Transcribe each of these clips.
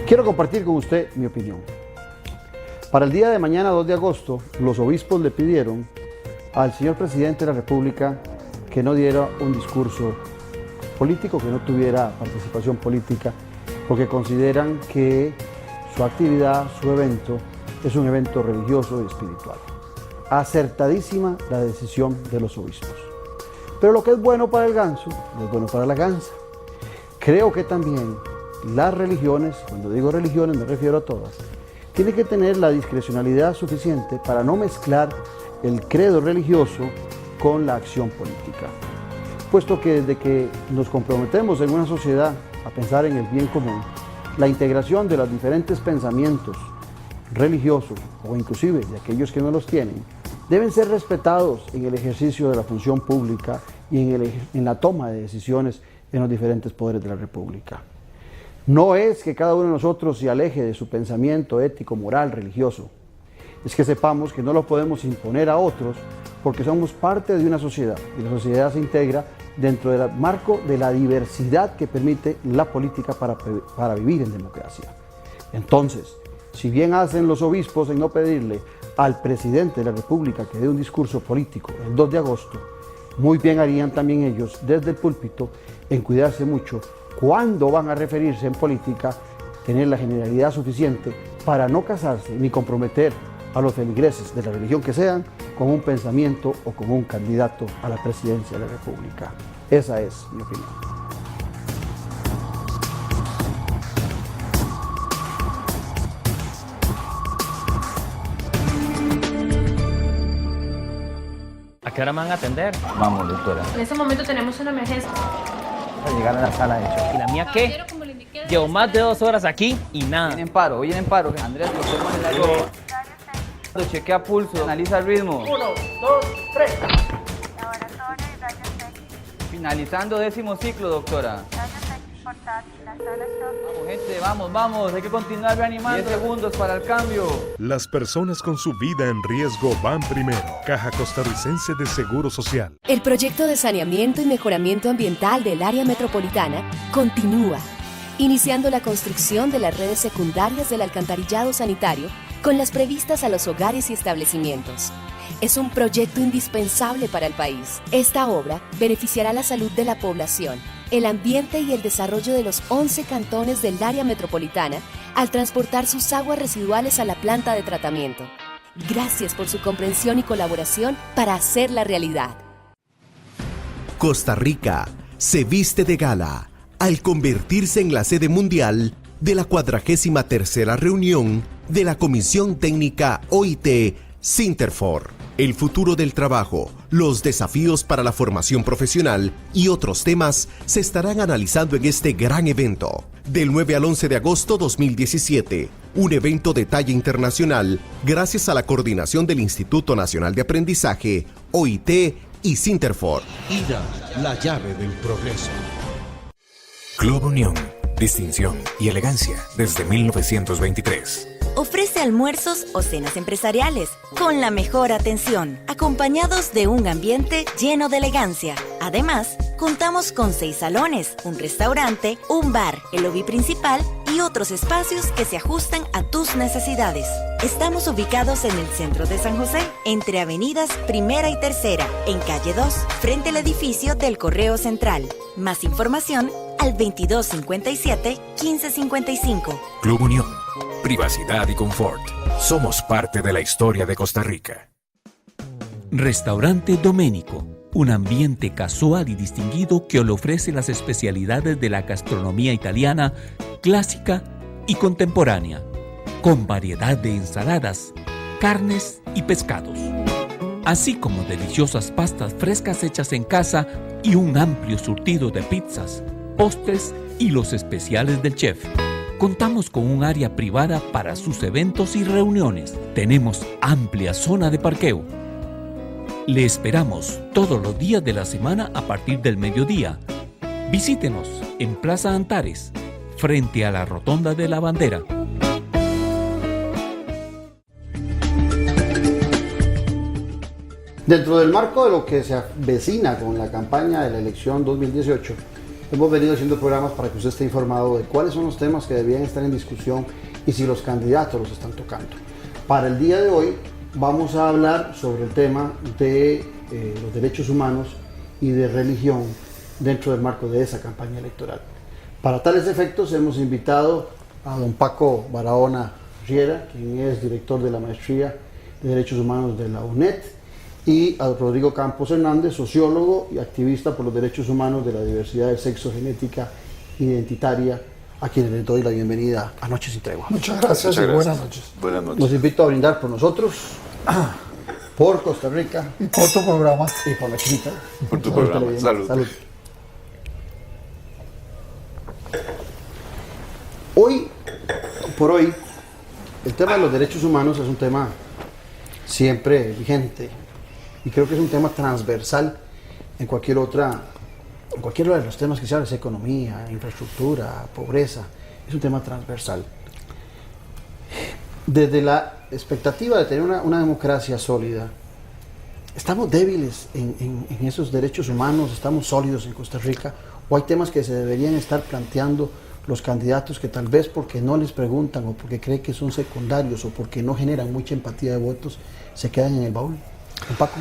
Quiero compartir con usted mi opinión. Para el día de mañana, 2 de agosto, los obispos le pidieron al señor presidente de la República que no diera un discurso político, que no tuviera participación política, porque consideran que su actividad, su evento, es un evento religioso y espiritual. Acertadísima la decisión de los obispos. Pero lo que es bueno para el ganso, no es bueno para la gansa. Creo que también las religiones, cuando digo religiones me refiero a todas, tienen que tener la discrecionalidad suficiente para no mezclar el credo religioso con la acción política. Puesto que desde que nos comprometemos en una sociedad a pensar en el bien común, la integración de los diferentes pensamientos religiosos o inclusive de aquellos que no los tienen, deben ser respetados en el ejercicio de la función pública y en la toma de decisiones en los diferentes poderes de la República. No es que cada uno de nosotros se aleje de su pensamiento ético, moral, religioso. Es que sepamos que no lo podemos imponer a otros porque somos parte de una sociedad y la sociedad se integra dentro del marco de la diversidad que permite la política para vivir en democracia. Entonces, si bien hacen los obispos en no pedirle al presidente de la República que dé un discurso político el 2 de agosto, muy bien harían también ellos desde el púlpito en cuidarse mucho cuando van a referirse en política, tener la generalidad suficiente para no casarse ni comprometer a los feligreses de la religión que sean con un pensamiento o con un candidato a la presidencia de la República. Esa es mi opinión. ¿A qué hora me van a atender? Vamos, doctora. En este momento tenemos una emergencia. A llegar a la sala de choque. ¿Y la mía qué? Llevo más de 2 horas aquí y nada. Viene en paro. Andrés, lo ponemos en el área. Chequea pulso, analiza el ritmo. 1, 2, 3. Laboratorio y rayos X. Finalizando 10º ciclo, doctora. Rayos X portátil, la sala shock. Vamos, gente, vamos. Hay que continuar reanimando. 10 segundos para el cambio. Las personas con su vida en riesgo van primero. Caja Costarricense de Seguro Social. El proyecto de saneamiento y mejoramiento ambiental del área metropolitana continúa, iniciando la construcción de las redes secundarias del alcantarillado sanitario con las previstas a los hogares y establecimientos. Es un proyecto indispensable para el país. Esta obra beneficiará la salud de la población, el ambiente y el desarrollo de los 11 cantones del área metropolitana al transportar sus aguas residuales a la planta de tratamiento. Gracias por su comprensión y colaboración para hacerla realidad. Costa Rica se viste de gala al convertirse en la sede mundial de la 43ª reunión de la Comisión Técnica OIT Sinterfor. El futuro del trabajo, los desafíos para la formación profesional y otros temas se estarán analizando en este gran evento. Del 9 al 11 de agosto 2017, un evento de talla internacional gracias a la coordinación del Instituto Nacional de Aprendizaje, OIT y Sinterfor. IDA, la llave del progreso. Club Unión, distinción y elegancia desde 1923. Ofrece almuerzos o cenas empresariales con la mejor atención, acompañados de un ambiente lleno de elegancia. Además, contamos con 6 salones, un restaurante, un bar, el lobby principal y otros espacios que se ajustan a tus necesidades. Estamos ubicados en el centro de San José, entre avenidas Primera y Tercera, en calle 2, frente al edificio del Correo Central. Más información al 2257-1555. Club Unión, privacidad y confort. Somos parte de la historia de Costa Rica. Restaurante Doménico, un ambiente casual y distinguido que le ofrece las especialidades de la gastronomía italiana, clásica y contemporánea, con variedad de ensaladas, carnes y pescados, así como deliciosas pastas frescas hechas en casa y un amplio surtido de pizzas, postres y los especiales del chef. Contamos con un área privada para sus eventos y reuniones. Tenemos amplia zona de parqueo. Le esperamos todos los días de la semana a partir del mediodía. Visítenos en Plaza Antares, frente a la Rotonda de la Bandera. Dentro del marco de lo que se avecina con la campaña de la elección 2018, hemos venido haciendo programas para que usted esté informado de cuáles son los temas que debían estar en discusión y si los candidatos los están tocando. Para el día de hoy vamos a hablar sobre el tema de los derechos humanos y de religión dentro del marco de esa campaña electoral. Para tales efectos hemos invitado a don Paco Barahona Riera, quien es director de la Maestría de Derechos Humanos de la UNED, y a Rodrigo Campos Hernández, sociólogo y activista por los derechos humanos de la diversidad de sexo, genética, identitaria, a quienes les doy la bienvenida a Noches sin Tregua. Muchas gracias y buenas noches. Buenas noches. Los invito a brindar por nosotros, por Costa Rica. Y por tu programa. Y por la clínica. Por tu programa. Salud. Salud. Hoy por hoy, el tema de los derechos humanos es un tema siempre vigente y creo que es un tema transversal en cualquiera de los temas que se habla, economía, infraestructura, pobreza, es un tema transversal. Desde la expectativa de tener una democracia sólida, ¿estamos débiles en esos derechos humanos? ¿Estamos sólidos en Costa Rica? ¿O hay temas que se deberían estar planteando los candidatos que tal vez porque no les preguntan o porque creen que son secundarios o porque no generan mucha empatía de votos, se quedan en el baúl? Paco.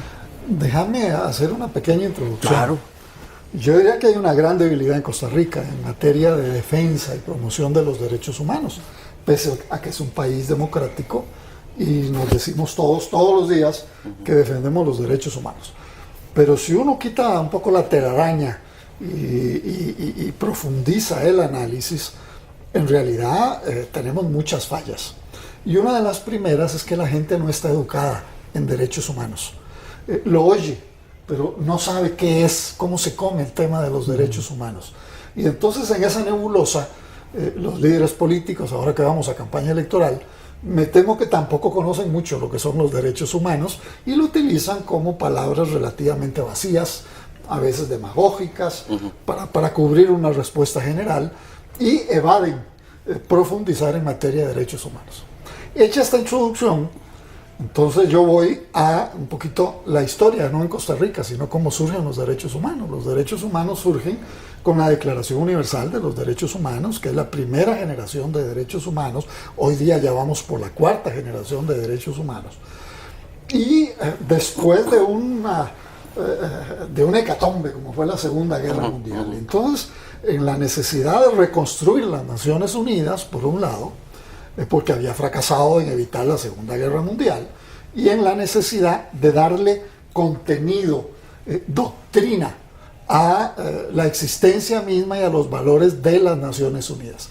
Déjame hacer una pequeña introducción. Claro. Yo diría que hay una gran debilidad en Costa Rica en materia de defensa y promoción de los derechos humanos, pese a que es un país democrático y nos decimos todos los días que defendemos los derechos humanos. Pero si uno quita un poco la telaraña y profundiza el análisis, en realidad tenemos muchas fallas. Y una de las primeras es que la gente no está educada en derechos humanos. Lo oye, pero no sabe qué es, cómo se come el tema de los derechos humanos. Y entonces en esa nebulosa, los líderes políticos, ahora que vamos a campaña electoral, me temo que tampoco conocen mucho lo que son los derechos humanos y lo utilizan como palabras relativamente vacías, a veces demagógicas, para cubrir una respuesta general y evaden profundizar en materia de derechos humanos. Hecha esta introducción, entonces yo voy a un poquito la historia, no en Costa Rica, sino cómo surgen los derechos humanos. Los derechos humanos surgen con la Declaración Universal de los Derechos Humanos, que es la primera generación de derechos humanos. Hoy día ya vamos por la cuarta generación de derechos humanos. Y después de una hecatombe, como fue la Segunda Guerra Mundial. Entonces, en la necesidad de reconstruir las Naciones Unidas, por un lado, porque había fracasado en evitar la Segunda Guerra Mundial, y en la necesidad de darle contenido, doctrina, a la existencia misma y a los valores de las Naciones Unidas.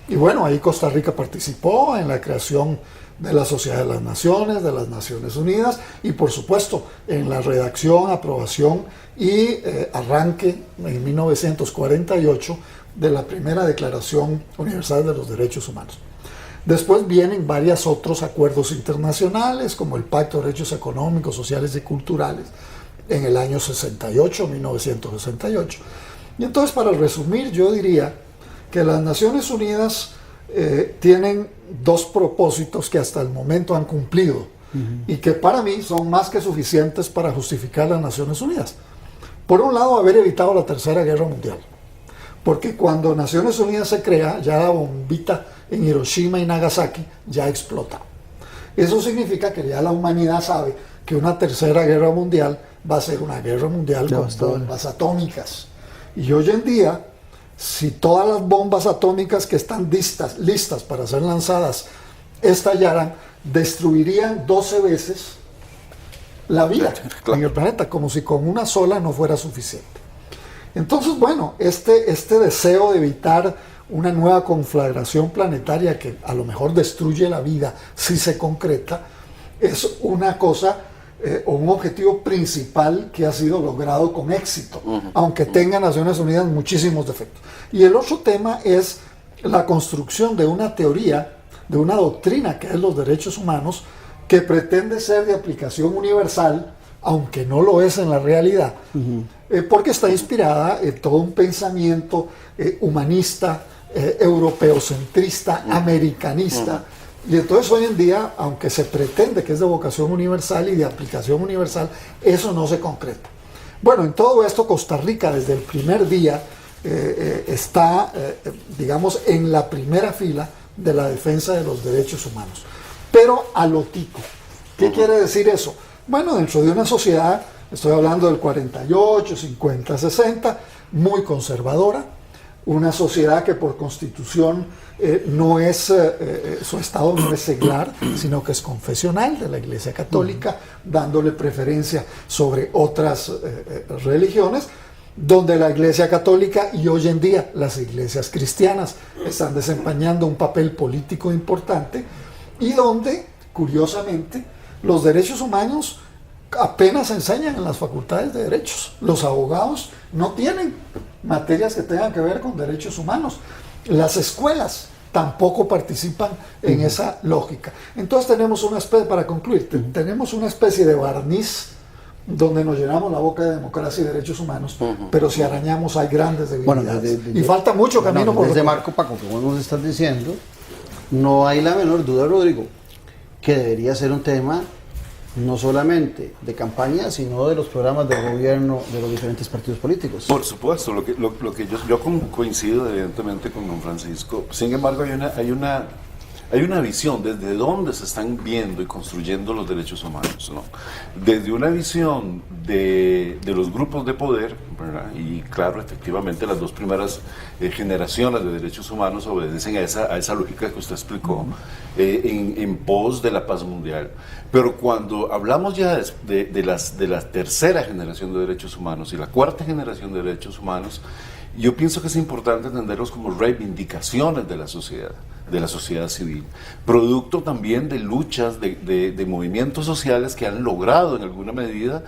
Y bueno, ahí Costa Rica participó en la creación de la Sociedad de las Naciones, de las Naciones Unidas, y por supuesto en la redacción, aprobación y arranque en 1948 de la primera Declaración Universal de los Derechos Humanos. Después vienen varios otros acuerdos internacionales, como el Pacto de Derechos Económicos, Sociales y Culturales, en el año 68, 1968. Y entonces, para resumir, yo diría que las Naciones Unidas tienen dos propósitos que hasta el momento han cumplido y que para mí son más que suficientes para justificar las Naciones Unidas. Por un lado, haber evitado la Tercera Guerra Mundial, porque cuando Naciones Unidas se crea, ya la bombita en Hiroshima y Nagasaki ya explota. Eso significa que ya la humanidad sabe que una Tercera Guerra Mundial va a ser una guerra mundial con bombas atómicas. Y hoy en día, si todas las bombas atómicas que están listas para ser lanzadas estallaran, destruirían 12 veces la vida en el planeta, como si con una sola no fuera suficiente. Entonces, bueno, este deseo de evitar una nueva conflagración planetaria que a lo mejor destruye la vida si se concreta, es una cosa o un objetivo principal que ha sido logrado con éxito, aunque tenga Naciones Unidas muchísimos defectos. Y el otro tema es la construcción de una teoría, de una doctrina que es los derechos humanos, que pretende ser de aplicación universal, aunque no lo es en la realidad, porque está inspirada en todo un pensamiento humanista, europeocentrista, americanista. Y entonces hoy en día, aunque se pretende que es de vocación universal y de aplicación universal, eso no se concreta. Bueno, en todo esto Costa Rica desde el primer día está, digamos, en la primera fila de la defensa de los derechos humanos. Pero a lo tico. ¿Qué quiere decir eso? Bueno, dentro de una sociedad, estoy hablando del 48, 50, 60, muy conservadora, una sociedad que por constitución no es, su estado no es seglar, sino que es confesional de la Iglesia Católica, dándole preferencia sobre otras religiones, donde la Iglesia Católica y hoy en día las iglesias cristianas están desempeñando un papel político importante, y donde, curiosamente, los derechos humanos apenas se enseñan en las facultades de derechos. Los abogados no tienen materias que tengan que ver con derechos humanos. Las escuelas tampoco participan en esa lógica. Entonces tenemos una especie, para concluir, tenemos una especie de barniz donde nos llenamos la boca de democracia y derechos humanos, pero si arañamos hay grandes debilidades. Y falta mucho camino por desde Marco, Paco, como nos estás diciendo, no hay la menor duda, Rodrigo, que debería ser un tema no solamente de campaña, sino de los programas de gobierno de los diferentes partidos políticos. Por supuesto, lo que yo coincido evidentemente con don Francisco. Sin embargo, hay una visión desde dónde se están viendo y construyendo los derechos humanos, ¿no? Desde una visión de los grupos de poder, ¿verdad? Y claro, efectivamente las dos primeras generaciones de derechos humanos obedecen a esa lógica que usted explicó, en pos de la paz mundial. Pero cuando hablamos ya de la tercera generación de derechos humanos y la cuarta generación de derechos humanos, yo pienso que es importante entenderlos como reivindicaciones de la sociedad civil, producto también de luchas, de movimientos sociales que han logrado en alguna medida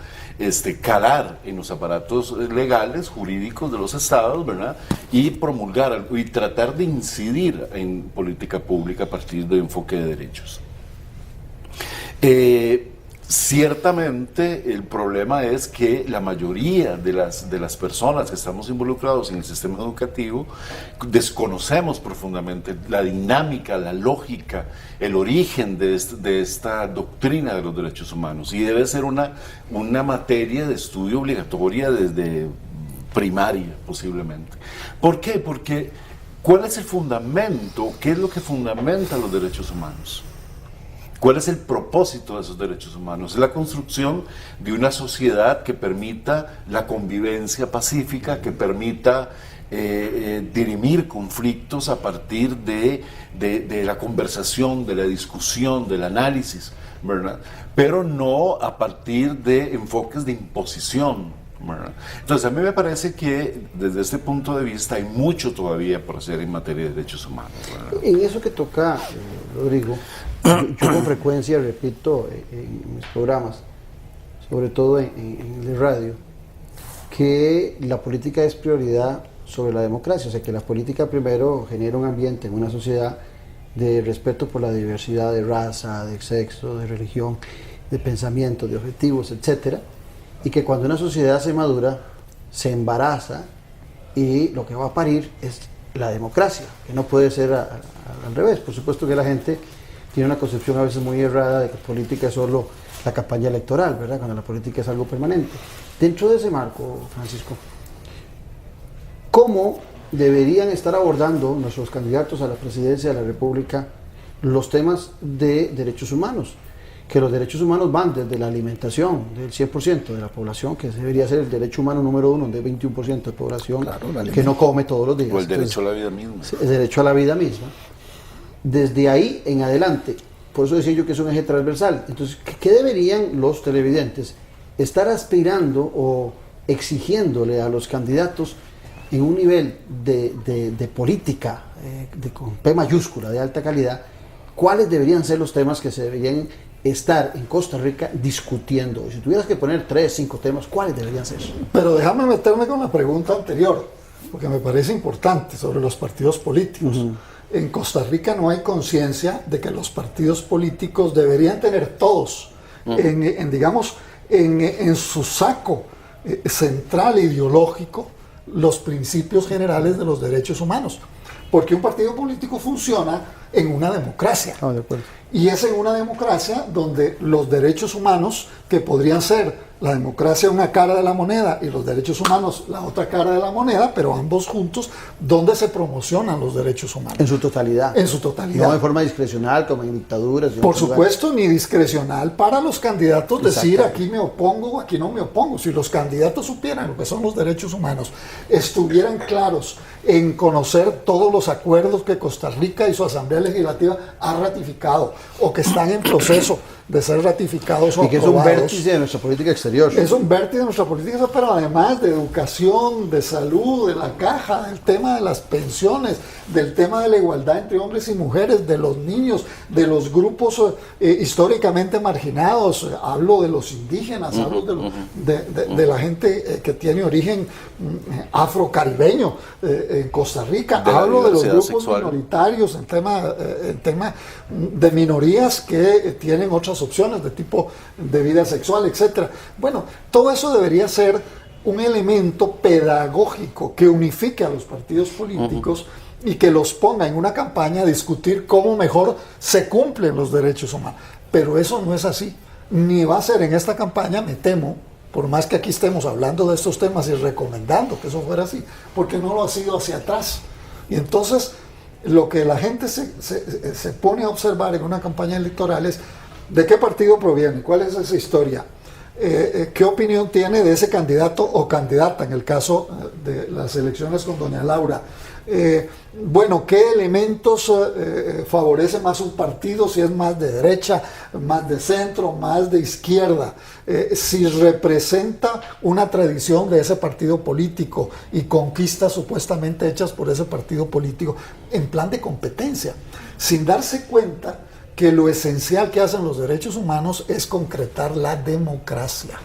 calar en los aparatos legales, jurídicos de los estados, ¿verdad? Y promulgar y tratar de incidir en política pública a partir de enfoque de derechos. Ciertamente el problema es que la mayoría de las personas que estamos involucrados en el sistema educativo desconocemos profundamente la dinámica, la lógica, el origen de esta doctrina de los derechos humanos, y debe ser una materia de estudio obligatoria desde primaria posiblemente. ¿Por qué? Porque ¿cuál es el fundamento? ¿Qué es lo que fundamenta los derechos humanos? ¿Cuál es el propósito de esos derechos humanos? Es la construcción de una sociedad que permita la convivencia pacífica, que permita dirimir conflictos a partir de la conversación, de la discusión, del análisis, ¿verdad? Pero no a partir de enfoques de imposición, ¿verdad? Entonces a mí me parece que desde este punto de vista hay mucho todavía por hacer en materia de derechos humanos, ¿verdad? En eso que toca, Rodrigo, yo con frecuencia repito en mis programas, sobre todo en el de radio, que la política es prioridad sobre la democracia, o sea que la política primero genera un ambiente en una sociedad de respeto por la diversidad de raza, de sexo, de religión, de pensamiento, de objetivos, etcétera, y que cuando una sociedad se madura, se embaraza y lo que va a parir es la democracia, que no puede ser al revés. Por supuesto que la gente tiene una concepción a veces muy errada de que política es solo la campaña electoral, ¿verdad? Cuando la política es algo permanente. Dentro de ese marco, Francisco, ¿cómo deberían estar abordando nuestros candidatos a la presidencia de la República los temas de derechos humanos? Que los derechos humanos van desde la alimentación del 100% de la población, que debería ser el derecho humano número uno, de 21% de población, claro, que no come todos los días. O el derecho a la vida misma. El derecho a la vida misma. Desde ahí en adelante, por eso decía yo que es un eje transversal. Entonces, ¿qué deberían los televidentes estar aspirando o exigiéndole a los candidatos en un nivel de política, con P mayúscula, de alta calidad? ¿Cuáles deberían ser los temas que se deberían estar en Costa Rica discutiendo? Si tuvieras que poner 3, 5 temas, ¿cuáles deberían ser? Pero déjame meterme con la pregunta anterior, porque me parece importante, sobre los partidos políticos. En Costa Rica no hay conciencia de que los partidos políticos deberían tener todos en su saco central ideológico los principios generales de los derechos humanos, porque un partido político funciona en una democracia, y es en una democracia donde los derechos humanos, que podrían ser la democracia una cara de la moneda y los derechos humanos la otra cara de la moneda, pero ambos juntos, donde se promocionan los derechos humanos. En su totalidad. En su totalidad. No de forma discrecional, como en dictaduras. Por supuesto, ni discrecional para los candidatos decir aquí me opongo o aquí no me opongo. Si los candidatos supieran lo que son los derechos humanos, estuvieran claros en conocer todos los acuerdos que Costa Rica y su Asamblea Legislativa ha ratificado o que están en proceso de ser ratificados o y que aprobados. es un vértice de nuestra política exterior. Es un vértice de nuestra política exterior, pero además de educación, de salud, de la caja, del tema de las pensiones, del tema de la igualdad entre hombres y mujeres, de los niños, de los grupos históricamente marginados. Hablo de los indígenas, hablo de la gente que tiene origen afrocaribeño en Costa Rica. Hablo de los grupos minoritarios en tema de minorías que tienen otras opciones de tipo de vida sexual, etcétera. Bueno, todo eso debería ser un elemento pedagógico que unifique a los partidos políticos y que los ponga en una campaña a discutir cómo mejor se cumplen los derechos humanos. Pero eso no es así, ni va a ser en esta campaña, me temo, por más que aquí estemos hablando de estos temas y recomendando que eso fuera así, porque no lo ha sido hacia atrás. Y entonces lo que la gente se pone a observar en una campaña electoral es ¿de qué partido proviene? ¿Cuál es esa historia? ¿Qué opinión tiene de ese candidato o candidata en el caso de las elecciones con doña Laura? Bueno, ¿qué elementos favorece más un partido? Si es más de derecha, más de centro, más de izquierda. Si representa una tradición de ese partido político y conquistas supuestamente hechas por ese partido político en plan de competencia, sin darse cuenta que lo esencial que hacen los derechos humanos es concretar la democracia.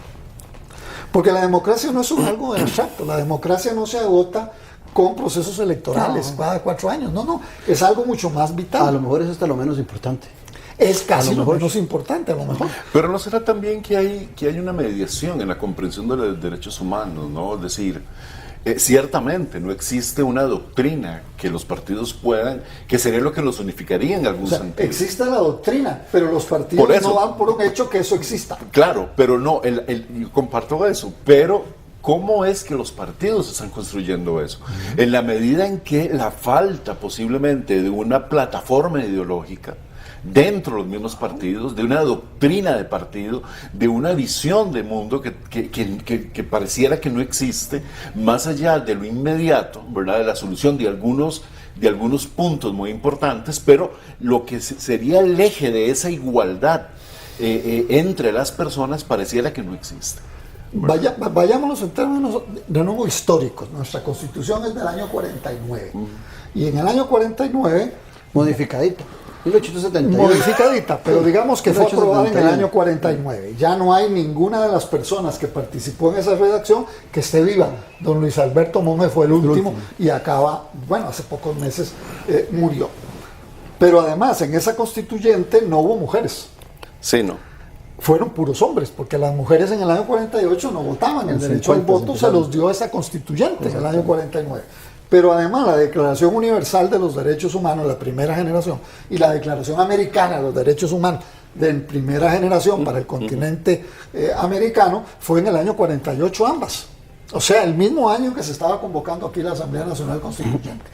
Porque la democracia no es algo abstracto, la democracia no se agota con procesos electorales cada 4 años, no, es algo mucho más vital. A lo mejor es hasta lo menos importante. Es casi lo menos importante, a lo mejor. Pero ¿no será también que hay una mediación en la comprensión de los derechos humanos, ¿no? Es decir, ciertamente no existe una doctrina que los partidos puedan, que sería lo que los unificaría en algún sentido. Existe la doctrina, pero los partidos no dan por un hecho que eso exista. Claro, pero no, yo comparto eso, pero ¿cómo es que los partidos están construyendo eso? En la medida en que la falta posiblemente de una plataforma ideológica dentro de los mismos partidos, de una doctrina de partido, de una visión de mundo que pareciera que no existe, más allá de lo inmediato, ¿verdad? De la solución de algunos puntos muy importantes, pero lo que sería el eje de esa igualdad entre las personas pareciera que no existe. Vayámonos en términos de nuevo históricos. Nuestra Constitución es del año 49 y en el año 49 modificadita. 1871. Modificadita, pero digamos que fue aprobada en el año 49. Ya no hay ninguna de las personas que participó en esa redacción que esté viva. Don Luis Alberto Monge fue el último y acaba, hace pocos meses murió. Pero además en esa constituyente no hubo mujeres. Sí, no. Fueron puros hombres, porque las mujeres en el año 48 no votaban. El derecho al voto se los dio esa constituyente en el año 49. Pero además la Declaración Universal de los Derechos Humanos, la primera generación, y la Declaración Americana de los Derechos Humanos de primera generación para el continente americano, fue en el año 48 ambas. O sea, el mismo año que se estaba convocando aquí la Asamblea Nacional Constituyente.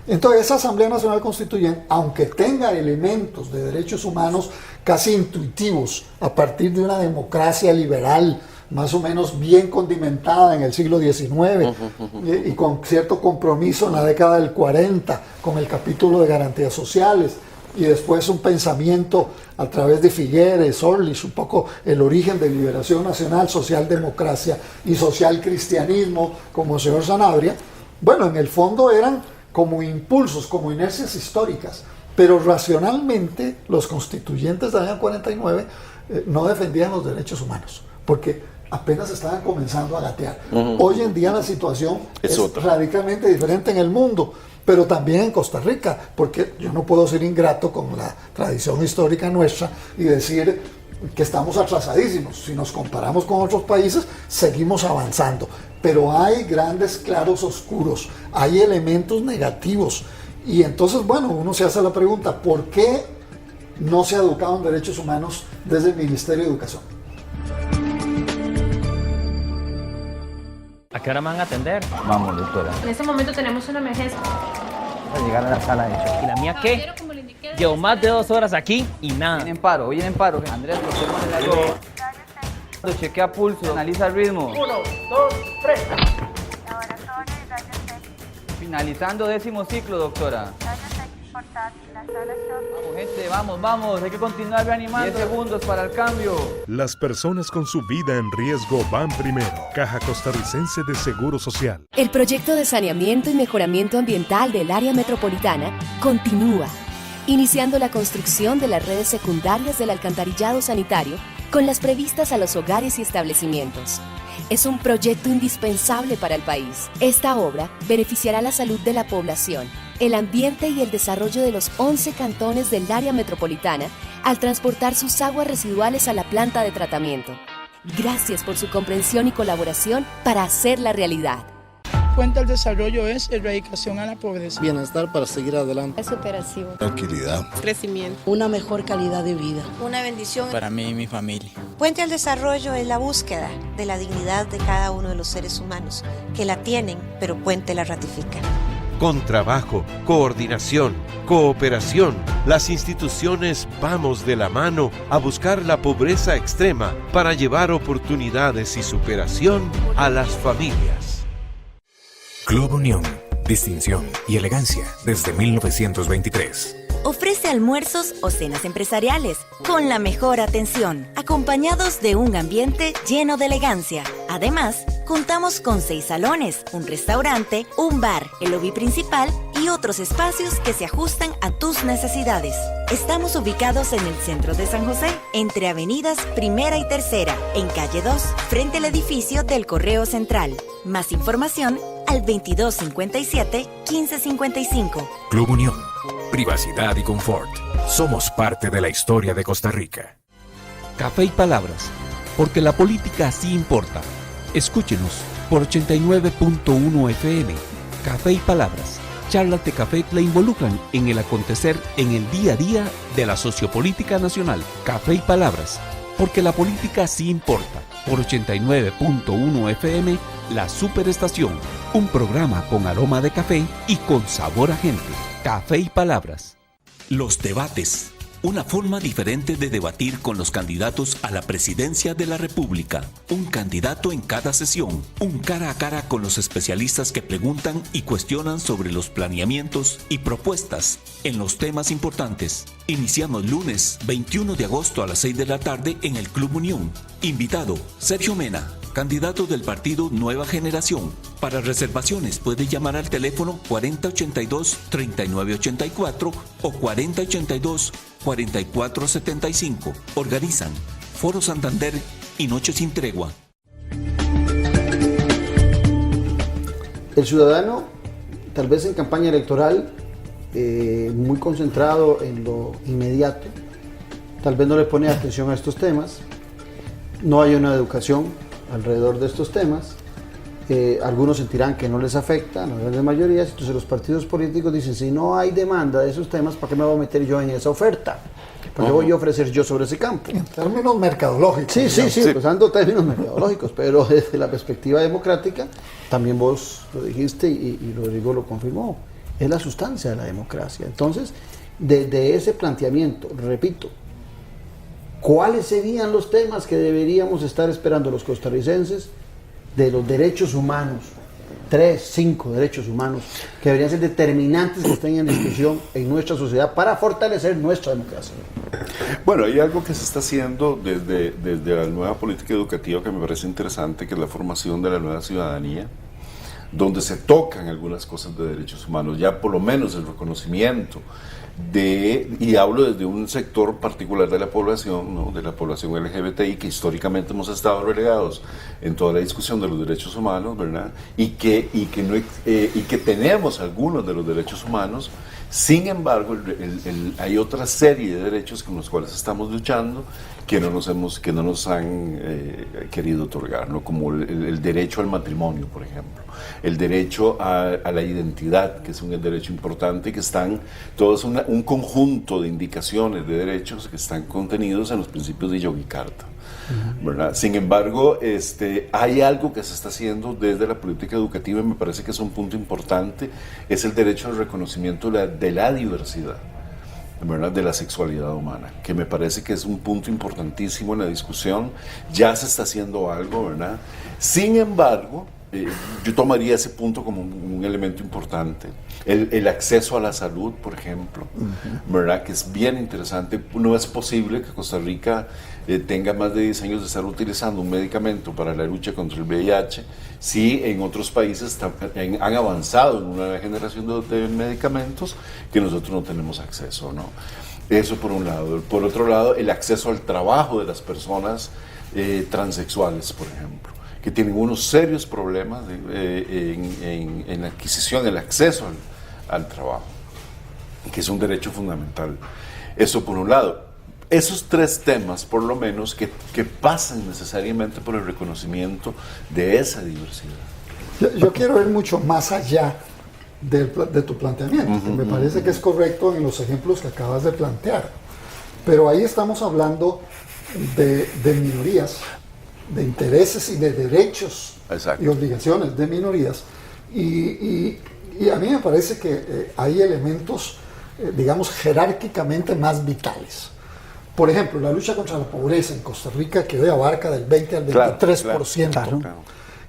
Entonces esa Asamblea Nacional Constituyente, aunque tenga elementos de derechos humanos casi intuitivos a partir de una democracia liberal, más o menos bien condimentada en el siglo XIX y con cierto compromiso en la década del 40 con el capítulo de garantías sociales y después un pensamiento a través de Figueres, Orlich, un poco el origen de liberación nacional, socialdemocracia y social cristianismo como el señor Sanabria. Bueno, en el fondo eran como impulsos, como inercias históricas, pero racionalmente los constituyentes del año 49 no defendían los derechos humanos, porque apenas estaban comenzando a gatear. Hoy en día la situación es radicalmente diferente en el mundo, pero también en Costa Rica, porque yo no puedo ser ingrato con la tradición histórica nuestra y decir que estamos atrasadísimos. Si nos comparamos con otros países, seguimos avanzando, pero hay grandes claros oscuros, hay elementos negativos, y entonces, uno se hace la pregunta, ¿por qué no se ha educado en derechos humanos desde el Ministerio de Educación? qué hora me van a atender? Vamos, doctora. En este momento tenemos una emergencia. Vamos a llegar a la sala de shock. ¿Y la mía qué? Llevo más de 2 horas aquí y nada. Viene en paro. Andrés, bloqueemos el aire. Chequea pulso, analiza el ritmo. 1, 2, 3. Laboratorio y rayos X. Finalizando 10º ciclo, doctora. Rayos X portátil, la sala shock. Vamos, gente, vamos. Hay que continuar reanimando. 10 segundos para el cambio. Las personas con su vida en riesgo van primero. Caja Costarricense de Seguro Social. El proyecto de saneamiento y mejoramiento ambiental del área metropolitana continúa, iniciando la construcción de las redes secundarias del alcantarillado sanitario con las previstas a los hogares y establecimientos. Es un proyecto indispensable para el país. Esta obra beneficiará la salud de la población, el ambiente y el desarrollo de los 11 cantones del área metropolitana al transportar sus aguas residuales a la planta de tratamiento. Gracias por su comprensión y colaboración para hacerla realidad. Puente al desarrollo es erradicación a la pobreza. Bienestar para seguir adelante. Superación. Tranquilidad. Crecimiento. Una mejor calidad de vida. Una bendición para mí y mi familia. Puente al desarrollo es la búsqueda de la dignidad de cada uno de los seres humanos, que la tienen, pero Puente la ratifica. Con trabajo, coordinación, cooperación, las instituciones vamos de la mano a buscar la pobreza extrema para llevar oportunidades y superación a las familias. Club Unión, distinción y elegancia desde 1923. Ofrece almuerzos o cenas empresariales con la mejor atención, acompañados de un ambiente lleno de elegancia. Además, contamos con 6 salones, un restaurante, un bar, el lobby principal y otros espacios que se ajustan a tus necesidades. Estamos ubicados en el centro de San José, entre avenidas Primera y Tercera, en calle 2, frente al edificio del Correo Central. Más información al 2257-1555. Club Unión, privacidad y confort. Somos parte de la historia de Costa Rica. Café y palabras, porque la política sí importa. Escúchenos por 89.1 FM. Café y palabras. Charlas de café le involucran en el acontecer en el día a día de la sociopolítica nacional. Café y palabras, porque la política sí importa. Por 89.1 FM, La Superestación. Un programa con aroma de café y con sabor a gente. Café y palabras. Los debates. Una forma diferente de debatir con los candidatos a la presidencia de la República. Un candidato en cada sesión. Un cara a cara con los especialistas que preguntan y cuestionan sobre los planeamientos y propuestas en los temas importantes. Iniciamos lunes 21 de agosto a las 6 de la tarde en el Club Unión. Invitado, Sergio Mena, candidato del partido Nueva Generación. Para reservaciones puede llamar al teléfono 4082-3984 o 4082-4475. Organizan Foro Santander y Noche Sin Tregua. El ciudadano, tal vez en campaña electoral, muy concentrado en lo inmediato, tal vez no le pone atención a estos temas, no hay una educación alrededor de estos temas, algunos sentirán que no les afecta, las grandes mayorías, entonces los partidos políticos dicen, si no hay demanda de esos temas, ¿para qué me voy a meter yo en esa oferta? ¿Para qué voy a ofrecer yo sobre ese campo? En términos mercadológicos. Sí, usando términos mercadológicos, pero desde la perspectiva democrática, también vos lo dijiste y Rodrigo lo confirmó, es la sustancia de la democracia. Entonces, desde ese planteamiento, repito, ¿cuáles serían los temas que deberíamos estar esperando los costarricenses de los derechos humanos? 3, 5 derechos humanos que deberían ser determinantes que estén en discusión en nuestra sociedad para fortalecer nuestra democracia. Bueno, hay algo que se está haciendo desde la nueva política educativa que me parece interesante, que es la formación de la nueva ciudadanía, donde se tocan algunas cosas de derechos humanos, ya por lo menos el reconocimiento y hablo desde un sector particular de la población, ¿no? De la población LGBTI, que históricamente hemos estado relegados en toda la discusión de los derechos humanos, ¿verdad? Y que tenemos algunos de los derechos humanos Sin embargo, hay otra serie de derechos con los cuales estamos luchando que no nos han querido otorgar, ¿no? Como el derecho al matrimonio, por ejemplo, el derecho a la identidad, que es un derecho importante, que están todos un conjunto de indicaciones de derechos que están contenidos en los principios de Yogyakarta. ¿Verdad? Sin embargo, hay algo que se está haciendo desde la política educativa y me parece que es un punto importante, es el derecho al reconocimiento de la diversidad, ¿verdad? De la sexualidad humana, que me parece que es un punto importantísimo en la discusión. Ya se está haciendo algo, ¿verdad? Sin embargo, yo tomaría ese punto como un elemento importante. El acceso a la salud, por ejemplo, ¿verdad? Que es bien interesante. No es posible que Costa Rica tenga más de 10 años de estar utilizando un medicamento para la lucha contra el VIH, si en otros países han avanzado en una generación de medicamentos que nosotros no tenemos acceso, ¿no? Eso por un lado. Por otro lado, el acceso al trabajo de las personas transexuales, por ejemplo, que tienen unos serios problemas en la adquisición, el acceso al trabajo, que es un derecho fundamental. Eso por un lado. Esos tres temas, por lo menos, que pasan necesariamente por el reconocimiento de esa diversidad. Yo quiero ir mucho más allá de tu planteamiento, que me parece que es correcto en los ejemplos que acabas de plantear. Pero ahí estamos hablando de minorías, de intereses y de derechos. Exacto. Y obligaciones de minorías. Y a mí me parece que hay elementos, digamos, jerárquicamente más vitales. Por ejemplo, la lucha contra la pobreza en Costa Rica, que hoy abarca del 20 al 23%. Claro.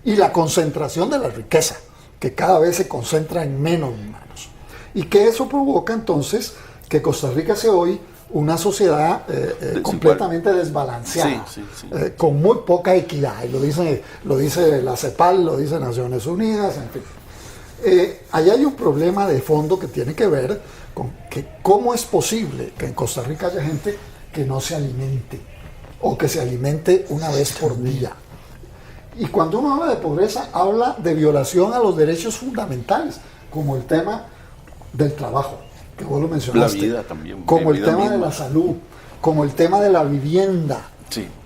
Y la concentración de la riqueza, que cada vez se concentra en menos manos. Y que eso provoca entonces que Costa Rica sea hoy una sociedad completamente desbalanceada, con muy poca equidad. Y lo dice la CEPAL, lo dice Naciones Unidas, en fin. Ahí hay un problema de fondo que tiene que ver con que cómo es posible que en Costa Rica haya gente que no se alimente, o que se alimente una vez por día. Y cuando uno habla de pobreza, habla de violación a los derechos fundamentales, como el tema del trabajo, que vos lo mencionaste, la vida también, como el tema de la salud, como el tema de la vivienda,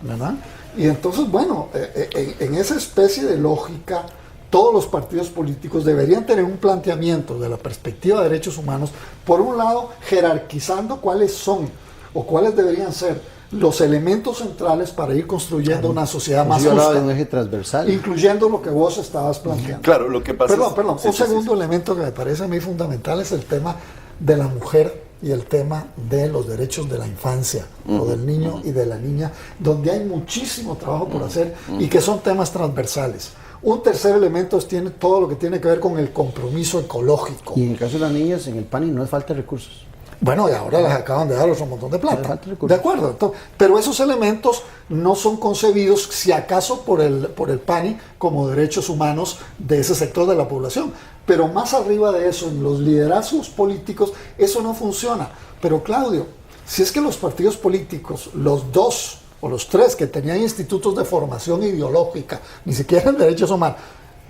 ¿verdad? Y entonces, bueno, en esa especie de lógica, todos los partidos políticos deberían tener un planteamiento de la perspectiva de derechos humanos, por un lado, jerarquizando cuáles son o cuáles deberían ser los elementos centrales para ir construyendo una sociedad más justa, de un eje transversal, incluyendo lo que vos estabas planteando. Claro, lo que pasa Perdón, un segundo elemento que me parece a mí fundamental es el tema de la mujer y el tema de los derechos de la infancia, o del niño y de la niña, donde hay muchísimo trabajo por hacer y que son temas transversales. Un tercer elemento tiene todo lo que tiene que ver con el compromiso ecológico. Y en el caso de las niñas, en el PANI no es falta de recursos. Bueno, y ahora les acaban de dar un montón de plata. De acuerdo. Entonces, pero esos elementos no son concebidos, si acaso, por el PANI como derechos humanos de ese sector de la población. Pero más arriba de eso, en los liderazgos políticos, eso no funciona. Pero Claudio, si es que los partidos políticos, los dos o los tres que tenían institutos de formación ideológica, ni siquiera en derechos humanos,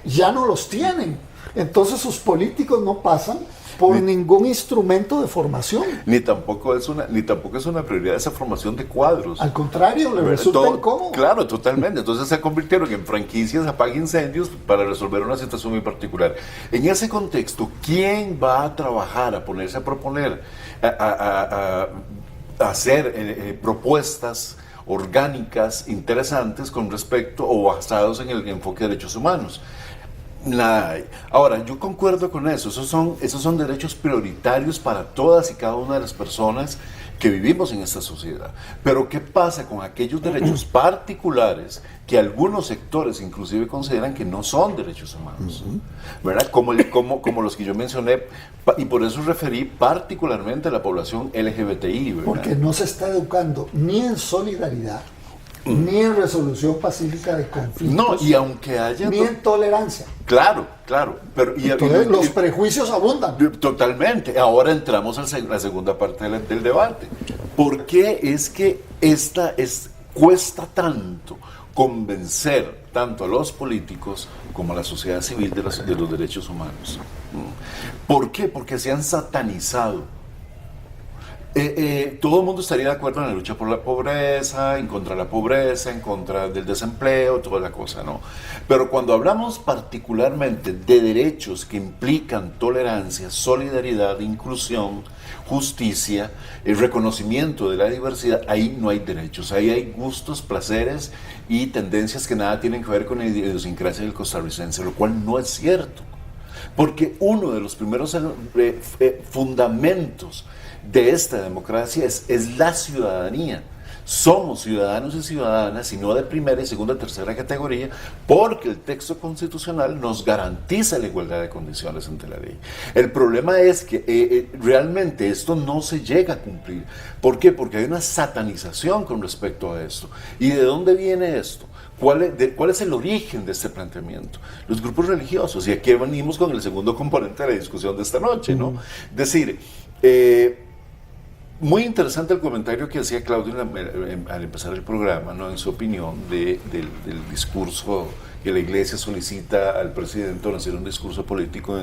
ya no los tienen. Entonces sus políticos no pasan por ningún instrumento de formación. Ni tampoco es una prioridad esa formación de cuadros. Al contrario, le resulta incómodo. Claro, totalmente. Entonces se convirtieron en franquicias apaga incendios para resolver una situación muy particular. En ese contexto, ¿quién va a trabajar, a ponerse a proponer, a hacer propuestas orgánicas, interesantes con respecto o basados en el enfoque de derechos humanos? Nada hay. Ahora, yo concuerdo con eso. Esos son derechos prioritarios para todas y cada una de las personas que vivimos en esta sociedad. Pero ¿qué pasa con aquellos derechos particulares que algunos sectores inclusive consideran que no son derechos humanos? ¿Verdad? Como los que yo mencioné, y por eso referí particularmente a la población LGBTI, ¿verdad? Porque no se está educando ni en solidaridad, ni en resolución pacífica de conflictos, no, y aunque haya ni en tolerancia. Claro. Pero, entonces los prejuicios abundan. Totalmente. Ahora entramos a la segunda parte del debate. ¿Por qué es que cuesta tanto convencer tanto a los políticos como a la sociedad civil de los derechos humanos. ¿Por qué? Porque se han satanizado. Todo el mundo estaría de acuerdo en la lucha por la pobreza, en contra de la pobreza, en contra del desempleo, toda la cosa, ¿no? Pero cuando hablamos particularmente de derechos que implican tolerancia, solidaridad, inclusión, justicia, el reconocimiento de la diversidad, ahí no hay derechos, ahí hay gustos, placeres y tendencias que nada tienen que ver con la idiosincrasia del costarricense, lo cual no es cierto, porque uno de los primeros fundamentos de esta democracia es la ciudadanía. Somos ciudadanos y ciudadanas, y no de primera y segunda y tercera categoría, porque el texto constitucional nos garantiza la igualdad de condiciones ante la ley. El problema es que realmente esto no se llega a cumplir. ¿Por qué? Porque hay una satanización con respecto a esto. ¿Y de dónde viene esto? ¿Cuál es el origen de este planteamiento? Los grupos religiosos, y aquí venimos con el segundo componente de la discusión de esta noche, ¿no? Es decir, muy interesante el comentario que hacía Claudio al empezar el programa, ¿no? En su opinión del discurso que la Iglesia solicita al presidente, hacer un discurso político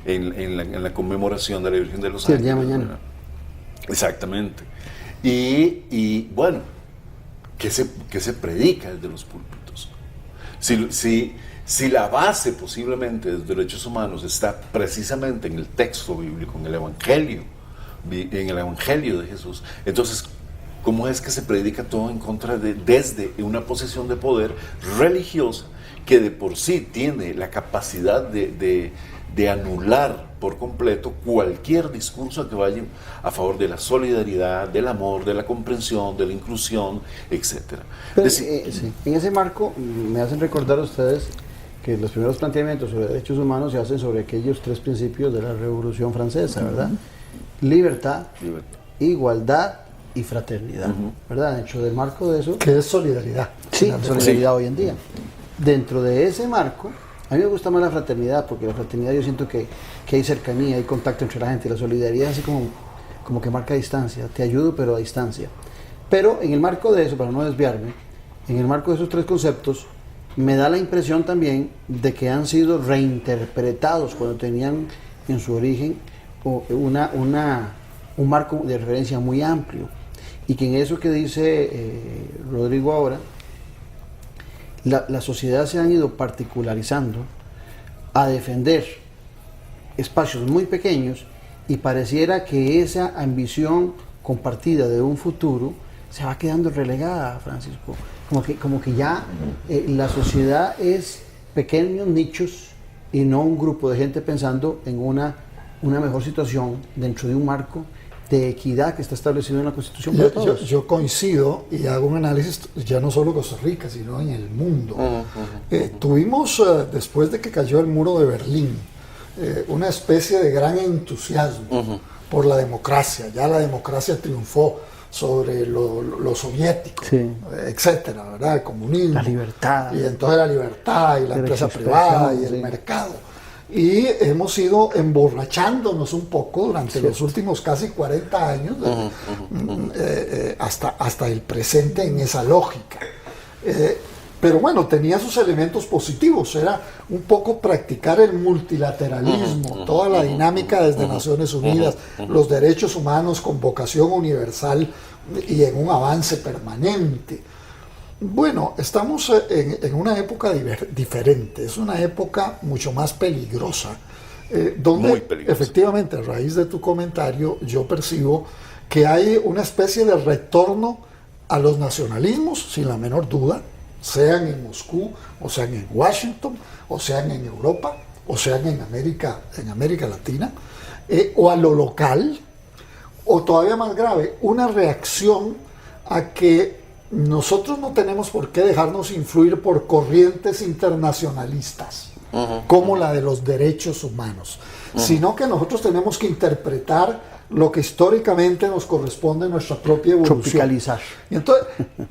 en la conmemoración de la Virgen de los Ángeles. El día de mañana. ¿Verdad? Exactamente. Y bueno, ¿qué se predica desde los púlpitos? Si la base posiblemente de los derechos humanos está precisamente en el texto bíblico, en el Evangelio de Jesús, entonces, ¿cómo es que se predica todo en contra desde una posición de poder religiosa que de por sí tiene la capacidad de anular por completo cualquier discurso que vaya a favor de la solidaridad, del amor, de la comprensión, de la inclusión, etcétera? Sí. En ese marco me hacen recordar a ustedes que los primeros planteamientos sobre derechos humanos se hacen sobre aquellos 3 principios de la Revolución Francesa, ¿verdad? Libertad, igualdad y fraternidad, ¿verdad? Dentro del marco de eso... ¿Qué es solidaridad? Sí, solidaridad hoy en día. Dentro de ese marco, a mí me gusta más la fraternidad, porque la fraternidad yo siento que hay cercanía, hay contacto entre la gente. La solidaridad es así como que marca distancia, te ayudo pero a distancia. Pero en el marco de eso, para no desviarme, en el marco de esos 3 conceptos, me da la impresión también de que han sido reinterpretados cuando tenían en su origen un marco de referencia muy amplio, y que en eso que dice Rodrigo ahora, la sociedad se han ido particularizando a defender espacios muy pequeños, y pareciera que esa ambición compartida de un futuro se va quedando relegada, Francisco, como que ya la sociedad es pequeños nichos y no un grupo de gente pensando en una mejor situación dentro de un marco de equidad que está establecido en la Constitución para todos. Yo coincido y hago un análisis ya no solo Costa Rica, sino en el mundo. Tuvimos, después de que cayó el muro de Berlín, una especie de gran entusiasmo por la democracia. Ya la democracia triunfó sobre lo soviético, etcétera, ¿verdad? El comunismo. La libertad. Y entonces la libertad y la empresa privada y el mercado. Y hemos ido emborrachándonos un poco durante los últimos casi 40 años, hasta el presente en esa lógica. Pero bueno, tenía sus elementos positivos, era un poco practicar el multilateralismo, toda la dinámica desde Naciones Unidas, los derechos humanos con vocación universal y en un avance permanente. Bueno, estamos en una época diferente, es una época mucho más peligrosa, donde muy peligrosa. Efectivamente, a raíz de tu comentario, yo percibo que hay una especie de retorno a los nacionalismos, sin la menor duda, sean en Moscú, o sean en Washington, o sean en Europa, o sean en América Latina, o a lo local, o todavía más grave, una reacción a que nosotros no tenemos por qué dejarnos influir por corrientes internacionalistas, como la de los derechos humanos, sino que nosotros tenemos que interpretar lo que históricamente nos corresponde en nuestra propia evolución. Tropicalizar. Y entonces,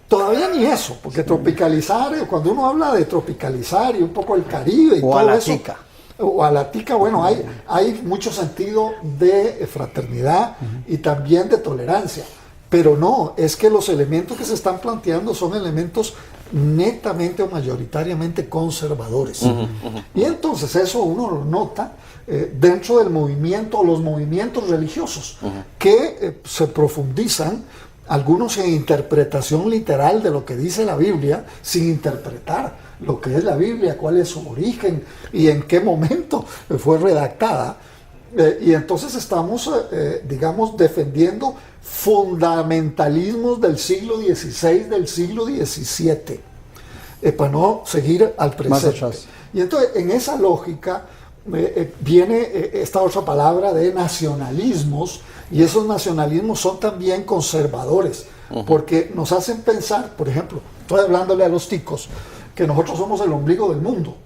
todavía ni eso, porque tropicalizar, cuando uno habla de tropicalizar y un poco el Caribe y o todo a la eso, tica. O a la tica, bueno, hay mucho sentido de fraternidad y también de tolerancia. Pero no, es que los elementos que se están planteando son elementos netamente o mayoritariamente conservadores. Y entonces eso uno lo nota dentro del movimiento, los movimientos religiosos, que se profundizan, algunos en interpretación literal de lo que dice la Biblia, sin interpretar lo que es la Biblia, cuál es su origen y en qué momento fue redactada. Y entonces estamos, digamos, defendiendo fundamentalismos del siglo XVI, del siglo XVII, para no seguir al presente. Y entonces, en esa lógica, viene esta otra palabra de nacionalismos, y esos nacionalismos son también conservadores, porque nos hacen pensar, por ejemplo, estoy hablándole a los ticos, que nosotros somos el ombligo del mundo,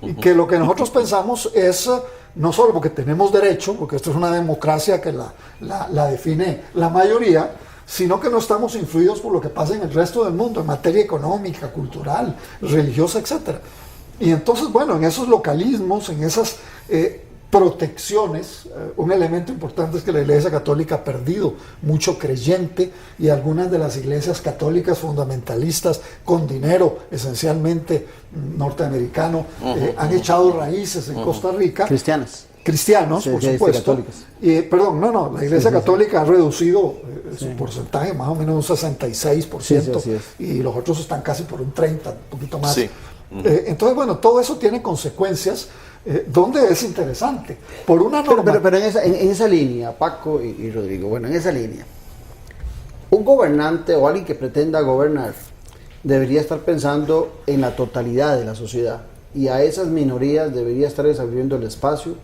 y que lo que nosotros pensamos es, no solo porque tenemos derecho, porque esto es una democracia que la define la mayoría, sino que no estamos influidos por lo que pasa en el resto del mundo, en materia económica, cultural, religiosa, etc. Y entonces, bueno, en esos localismos, en esas protecciones, un elemento importante es que la Iglesia Católica ha perdido mucho creyente, y algunas de las iglesias católicas fundamentalistas con dinero esencialmente norteamericano han echado raíces en Costa Rica. Cristianos, sí, por supuesto. Perdón, la Iglesia Católica ha reducido su porcentaje más o menos un 66%, y los otros están casi por un 30%, un poquito más. Entonces, bueno, todo eso tiene consecuencias donde es interesante. Por una norma... Pero en esa línea, Paco y Rodrigo, bueno, en esa línea, un gobernante o alguien que pretenda gobernar debería estar pensando en la totalidad de la sociedad, y a esas minorías debería estar abriendo el espacio,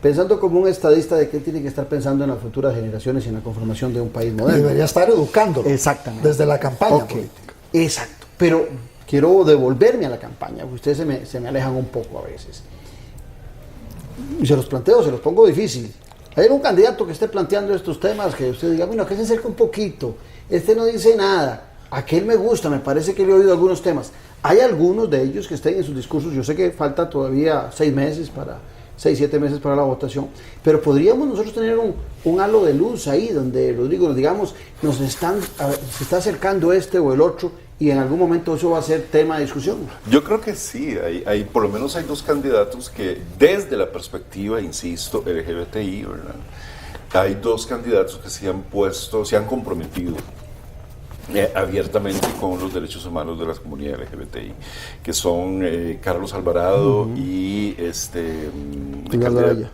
pensando como un estadista de que tiene que estar pensando en las futuras generaciones y en la conformación de un país moderno. Debería estar educándolo. Exactamente. Desde la campaña política. Exacto. Pero quiero devolverme a la campaña, porque ustedes se me alejan un poco a veces. Y se los planteo, se los pongo difícil. Hay un candidato que esté planteando estos temas que usted diga, bueno, que se acerque un poquito, este no dice nada, aquel me gusta, me parece que le he oído algunos temas. Hay algunos de ellos que estén en sus discursos, yo sé que falta todavía 6 meses 7 meses para la votación, pero podríamos nosotros tener un halo de luz ahí, donde, Rodrigo, digamos, se está acercando este o el otro, y en algún momento eso va a ser tema de discusión. Yo creo que sí, por lo menos hay 2 candidatos que desde la perspectiva, insisto, LGBTI, ¿verdad? Hay 2 candidatos que se han comprometido abiertamente con los derechos humanos de la comunidad LGBTI, que son Carlos Alvarado y Edgardo Araya.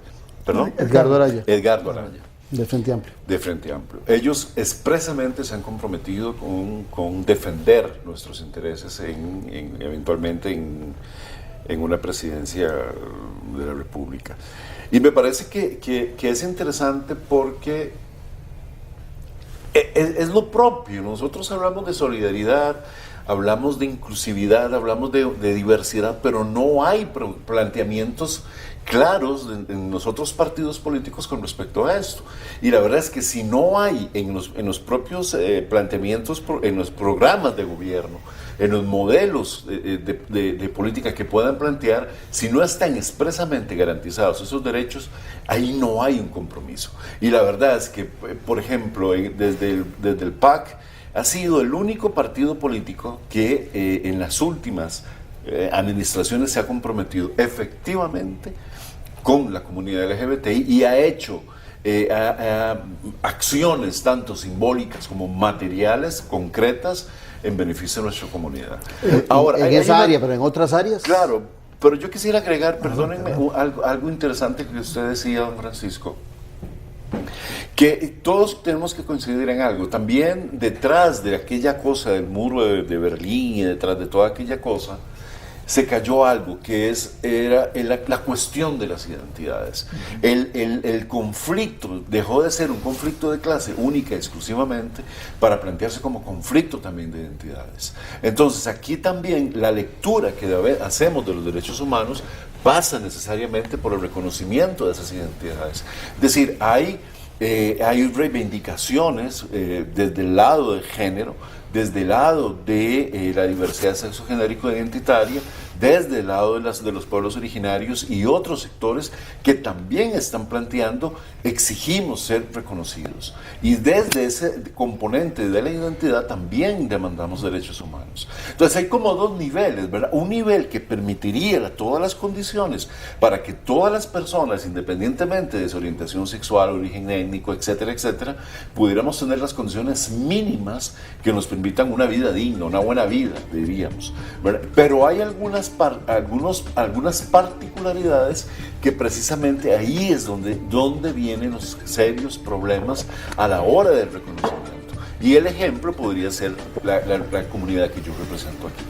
¿Perdón? Edgardo Araya. Edgardo Araya. De Frente Amplio. De Frente Amplio. Ellos expresamente se han comprometido con defender nuestros intereses eventualmente en una presidencia de la República. Y me parece que es interesante porque es lo propio. Nosotros hablamos de solidaridad, hablamos de inclusividad, hablamos de diversidad, pero no hay planteamientos claros en los otros partidos políticos con respecto a esto. Y la verdad es que si no hay en los propios planteamientos, en los programas de gobierno, en los modelos de política que puedan plantear, si no están expresamente garantizados esos derechos, ahí no hay un compromiso. Y la verdad es que, por ejemplo, desde el PAC ha sido el único partido político que en las últimas administraciones se ha comprometido efectivamente con la comunidad LGBTI y ha hecho acciones tanto simbólicas como materiales, concretas, en beneficio de nuestra comunidad. Ahora, en esa área, pero en otras áreas. Claro, pero yo quisiera agregar, perdónenme, algo interesante que usted decía, don Francisco, que todos tenemos que coincidir en algo. También detrás de aquella cosa del muro de Berlín y detrás de toda aquella cosa, se cayó algo que era la cuestión de las identidades. El conflicto dejó de ser un conflicto de clase única y exclusivamente para plantearse como conflicto también de identidades. Entonces aquí también la lectura que hacemos de los derechos humanos pasa necesariamente por el reconocimiento de esas identidades. Es decir, hay reivindicaciones desde el lado de género, desde el lado de la diversidad sexogenérico-identitaria, desde el lado de los pueblos originarios y otros sectores que también están planteando exigimos ser reconocidos. Y desde ese componente de la identidad también demandamos derechos humanos. Entonces hay como dos niveles, ¿verdad? Un nivel que permitiría todas las condiciones para que todas las personas, independientemente de su orientación sexual, origen étnico, etcétera, etcétera, pudiéramos tener las condiciones mínimas que nos permitan una vida digna, una buena vida, diríamos, ¿verdad? Pero hay algunas particularidades que precisamente ahí es donde vienen los serios problemas a la hora del reconocimiento. Y el ejemplo podría ser la comunidad que yo represento aquí.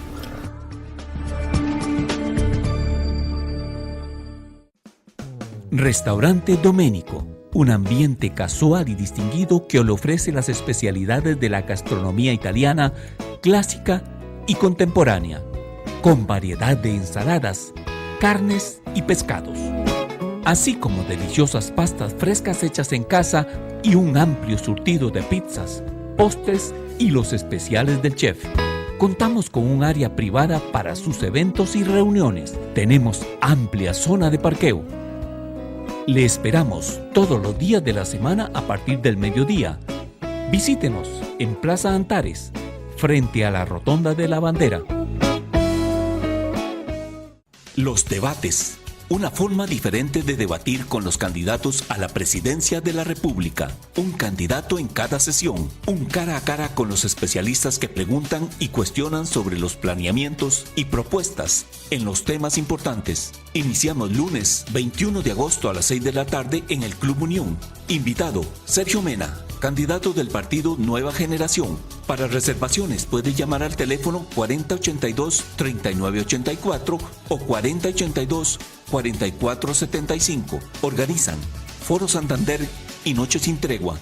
Restaurante Doménico, un ambiente casual y distinguido que le ofrece las especialidades de la gastronomía italiana clásica y contemporánea, con variedad de ensaladas, carnes y pescados, así como deliciosas pastas frescas hechas en casa y un amplio surtido de pizzas, postres y los especiales del chef. Contamos con un área privada para sus eventos y reuniones. Tenemos amplia zona de parqueo. Le esperamos todos los días de la semana a partir del mediodía. Visítenos en Plaza Antares, frente a la Rotonda de la Bandera. Los debates, una forma diferente de debatir con los candidatos a la presidencia de la República. Un candidato en cada sesión, un cara a cara con los especialistas que preguntan y cuestionan sobre los planeamientos y propuestas en los temas importantes. Iniciamos lunes 21 de agosto a las 6 de la tarde en el Club Unión. Invitado, Sergio Mena, candidato del partido Nueva Generación. Para reservaciones puede llamar al teléfono 4082-3984 o 4082-4475. Organizan Foro Santander y Noche Sin Tregua.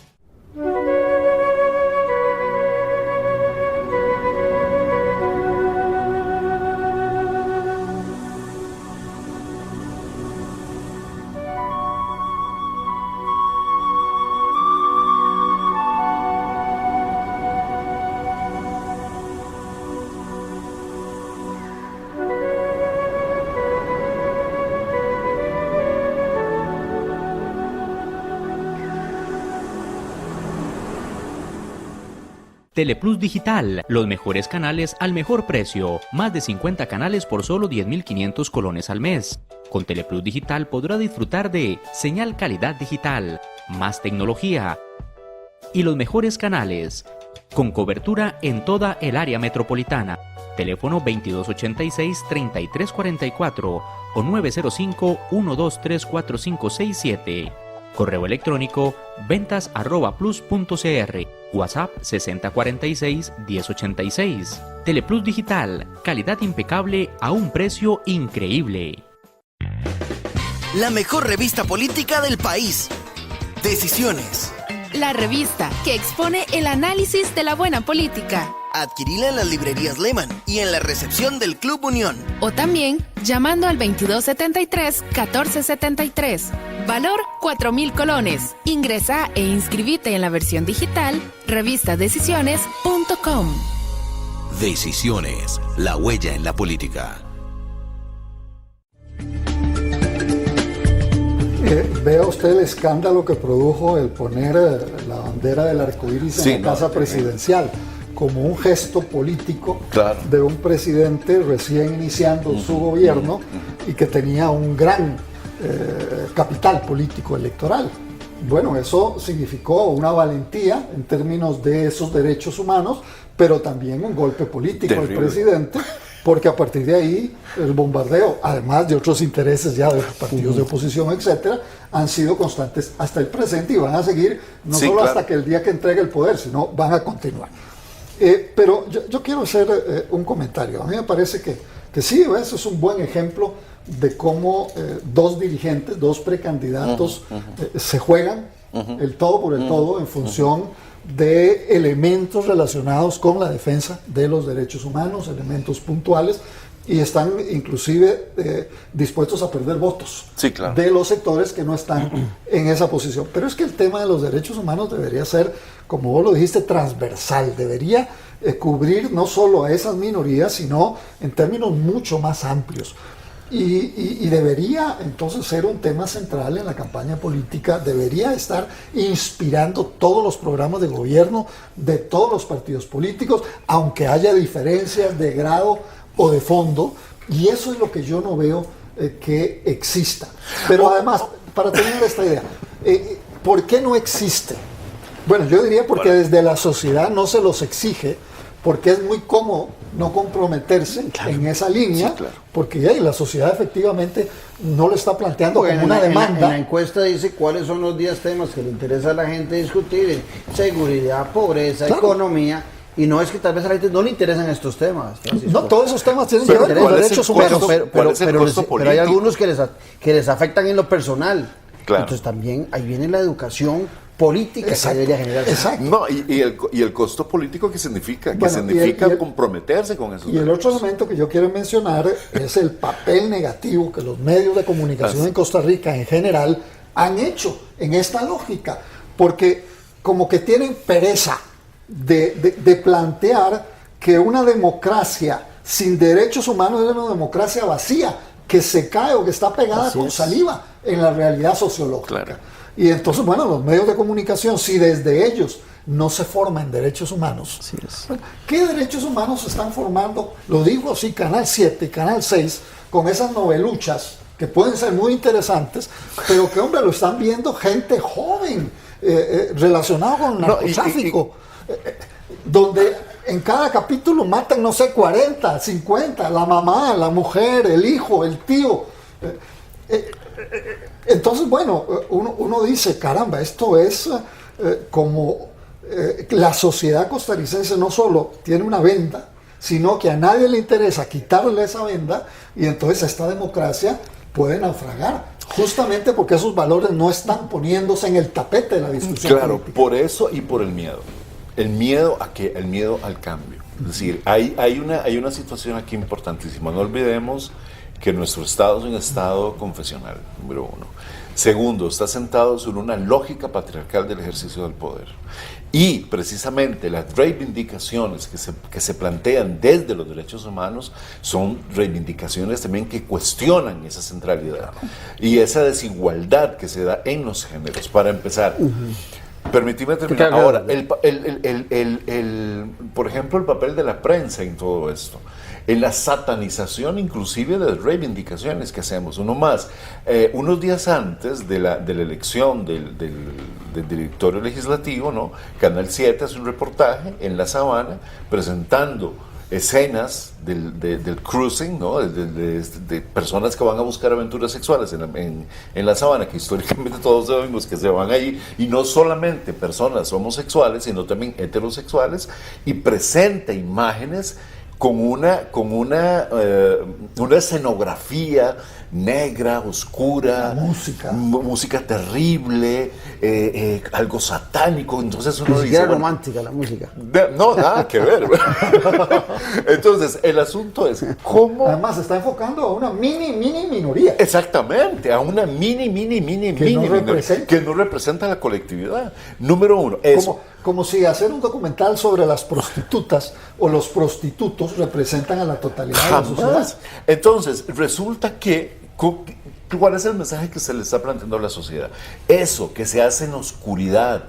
Teleplus Digital, los mejores canales al mejor precio. Más de 50 canales por solo 10.500 colones al mes. Con Teleplus Digital podrá disfrutar de señal calidad digital, más tecnología y los mejores canales, con cobertura en toda el área metropolitana. Teléfono 2286-3344 o 905-123-4567. Correo electrónico ventas@plus.cr. WhatsApp 6046-1086. Teleplus Digital, calidad impecable a un precio increíble. La mejor revista política del país. Decisiones. La revista que expone el análisis de la buena política. Adquirila en las librerías Lehman y en la recepción del Club Unión. O también llamando al 2273-1473. Valor 4.000 colones. Ingresa e inscribite en la versión digital revistadecisiones.com. Decisiones, la huella en la política. Vea usted el escándalo que produjo el poner la bandera del arco iris en la casa presidencial como un gesto político de un presidente recién iniciando su gobierno y que tenía un gran capital político electoral. Bueno, eso significó una valentía en términos de esos derechos humanos, pero también un golpe político al presidente, porque a partir de ahí el bombardeo, además de otros intereses ya de partidos de oposición, etcétera, han sido constantes hasta el presente y van a seguir no solo hasta que el día que entregue el poder, sino van a continuar. Pero yo quiero hacer un comentario. A mí me parece que sí, eso es un buen ejemplo de cómo dos dirigentes, dos precandidatos se juegan el todo por el todo en función de elementos relacionados con la defensa de los derechos humanos, elementos puntuales, y están inclusive dispuestos a perder votos de los sectores que no están en esa posición. Pero es que el tema de los derechos humanos debería ser, como vos lo dijiste, transversal, debería cubrir no solo a esas minorías, sino en términos mucho más amplios. Y debería entonces ser un tema central en la campaña política, debería estar inspirando todos los programas de gobierno de todos los partidos políticos, aunque haya diferencias de grado o de fondo, y eso es lo que yo no veo que exista. Pero además, para terminar esta idea, ¿por qué no existe? Bueno, yo diría porque desde la sociedad no se los exige, porque es muy cómodo no comprometerse en esa línea, porque la sociedad efectivamente no lo está planteando como una demanda. En la encuesta dice cuáles son los 10 temas que le interesa a la gente discutir: seguridad, pobreza, economía. Y no es que tal vez a la gente no le interesan estos temas, Francisco. No, todos esos temas tienen que ver con derechos humanos. Pero hay algunos que les afectan en lo personal. Entonces también ahí viene la educación política que debería generarse. No, y el costo político que significa, comprometerse con esos derechos. Y el otro elemento que yo quiero mencionar es el papel negativo que los medios de comunicación en Costa Rica en general han hecho en esta lógica, porque como que tienen pereza de plantear que una democracia sin derechos humanos es una democracia vacía, que se cae o que está pegada con saliva en la realidad sociológica. Y entonces, bueno, los medios de comunicación, si desde ellos no se forman derechos humanos, ¿qué derechos humanos se están formando? Lo digo así, Canal 7 y Canal 6, con esas noveluchas que pueden ser muy interesantes, pero que, hombre, lo están viendo gente joven relacionada con el narcotráfico, donde en cada capítulo matan, no sé, 40, 50, la mamá, la mujer, el hijo, el tío. Entonces, bueno, uno dice, caramba, esto es como la sociedad costarricense no solo tiene una venda, sino que a nadie le interesa quitarle esa venda, y entonces esta democracia puede naufragar, justamente porque esos valores no están poniéndose en el tapete de la discusión política. Por eso y por el miedo. El miedo al cambio. Es decir, hay una situación aquí importantísima. No olvidemos que nuestro Estado es un Estado confesional, número uno. Segundo, está sentado sobre una lógica patriarcal del ejercicio del poder. Y precisamente las reivindicaciones que se plantean desde los derechos humanos son reivindicaciones también que cuestionan esa centralidad y esa desigualdad que se da en los géneros. Para empezar, permíteme terminar. Ahora, por ejemplo, el papel de la prensa en todo esto, en la satanización inclusive de las reivindicaciones que hacemos. Unos días antes de la elección del directorio legislativo, ¿no? Canal 7 hace un reportaje en La Sabana presentando escenas del cruising, ¿no? de personas que van a buscar aventuras sexuales en La Sabana, que históricamente todos sabemos que se van ahí, y no solamente personas homosexuales, sino también heterosexuales, y presenta imágenes con una escenografía negra, oscura, música terrible, algo satánico. Entonces uno dice, romántica la música. No, nada que ver. Entonces el asunto es cómo. Además se está enfocando a una mini minoría. Exactamente, a una mini que no representa la colectividad. Número uno, eso. Como si hacer un documental sobre las prostitutas o los prostitutos representan a la totalidad de la sociedad. Entonces, resulta que, ¿cuál es el mensaje que se le está planteando a la sociedad? Eso que se hace en oscuridad,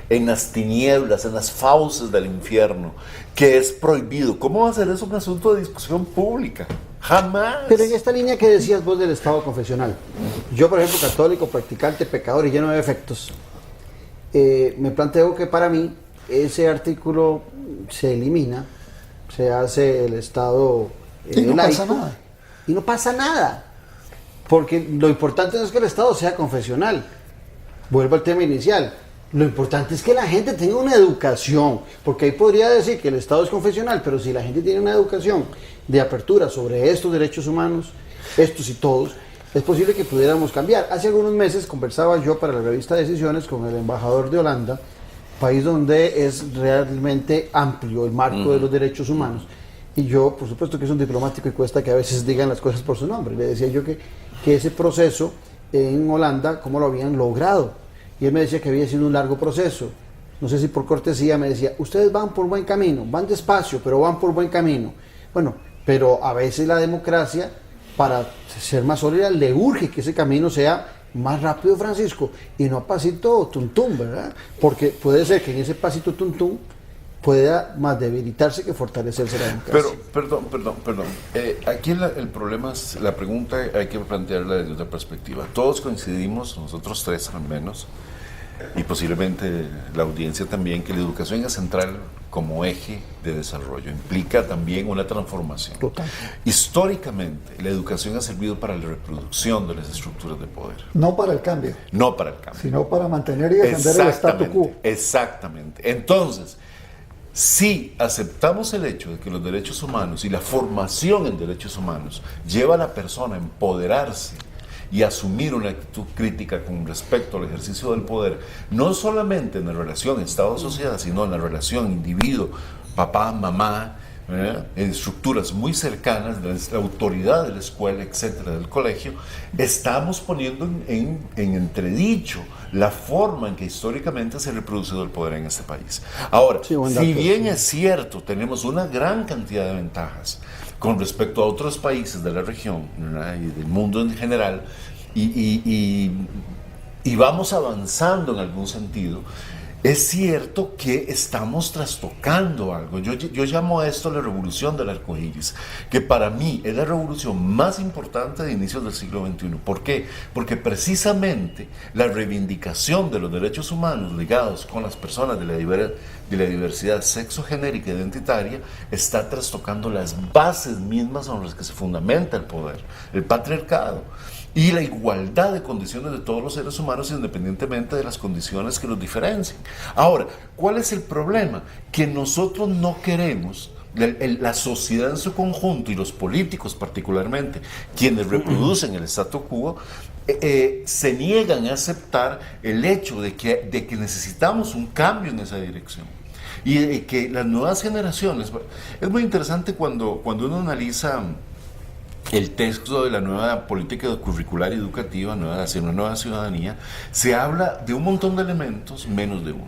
en las tinieblas, en las fauces del infierno, que es prohibido. ¿Cómo va a ser eso un asunto de discusión pública? Jamás. Pero en esta línea que decías vos del Estado confesional, yo, por ejemplo, católico, practicante, pecador y lleno de defectos, me planteo que para mí ese artículo se elimina, se hace el Estado laico, y no pasa nada, porque lo importante no es que el Estado sea confesional. Vuelvo al tema inicial, lo importante es que la gente tenga una educación, porque ahí podría decir que el Estado es confesional, pero si la gente tiene una educación de apertura sobre estos derechos humanos, estos y todos, es posible que pudiéramos cambiar. Hace algunos meses conversaba yo para la revista Decisiones con el embajador de Holanda, país donde es realmente amplio el marco de los derechos humanos, Y yo, por supuesto que es un diplomático y cuesta que a veces digan las cosas por su nombre. Le decía yo que ese proceso en Holanda, cómo lo habían logrado. Y él me decía que había sido un largo proceso. No sé si por cortesía me decía, ustedes van por buen camino, van despacio, pero van por buen camino. Bueno, pero a veces la democracia, para ser más sólida, le urge que ese camino sea más rápido, Francisco, y no a pasito tuntum, ¿verdad? Porque puede ser que en ese pasito tuntum pueda más debilitarse que fortalecerse la democracia. Pero, perdón. Aquí el problema es, la pregunta hay que plantearla desde otra perspectiva. Todos coincidimos, nosotros tres al menos, y posiblemente la audiencia también, que la educación es central como eje de desarrollo. Implica también una transformación. Total. Históricamente, la educación ha servido para la reproducción de las estructuras de poder. No para el cambio. No para el cambio. Sino para mantener y defender el statu quo. Exactamente. Entonces, si aceptamos el hecho de que los derechos humanos y la formación en derechos humanos lleva a la persona a empoderarse y asumir una actitud crítica con respecto al ejercicio del poder, no solamente en la relación Estado-sociedad, sino en la relación individuo, papá, mamá, en estructuras muy cercanas, la autoridad de la escuela, etcétera, del colegio, estamos poniendo en entredicho la forma en que históricamente se ha reproducido el poder en este país. Ahora, si bien es cierto, tenemos una gran cantidad de ventajas con respecto a otros países de la región, ¿verdad?, y del mundo en general, y vamos avanzando en algún sentido, es cierto que estamos trastocando algo. Yo llamo a esto la revolución del arco iris, que para mí es la revolución más importante de inicios del siglo XXI. ¿Por qué? Porque precisamente la reivindicación de los derechos humanos ligados con las personas de la diversidad sexogenérica e identitaria está trastocando las bases mismas sobre las que se fundamenta el poder, el patriarcado y la igualdad de condiciones de todos los seres humanos independientemente de las condiciones que los diferencien. Ahora, ¿cuál es el problema? Que nosotros no queremos, la sociedad en su conjunto y los políticos particularmente, quienes reproducen el statu quo, se niegan a aceptar el hecho de que necesitamos un cambio en esa dirección. Y de que las nuevas generaciones, es muy interesante cuando uno analiza el texto de la nueva política curricular y educativa, hacia una nueva ciudadanía, se habla de un montón de elementos menos de uno,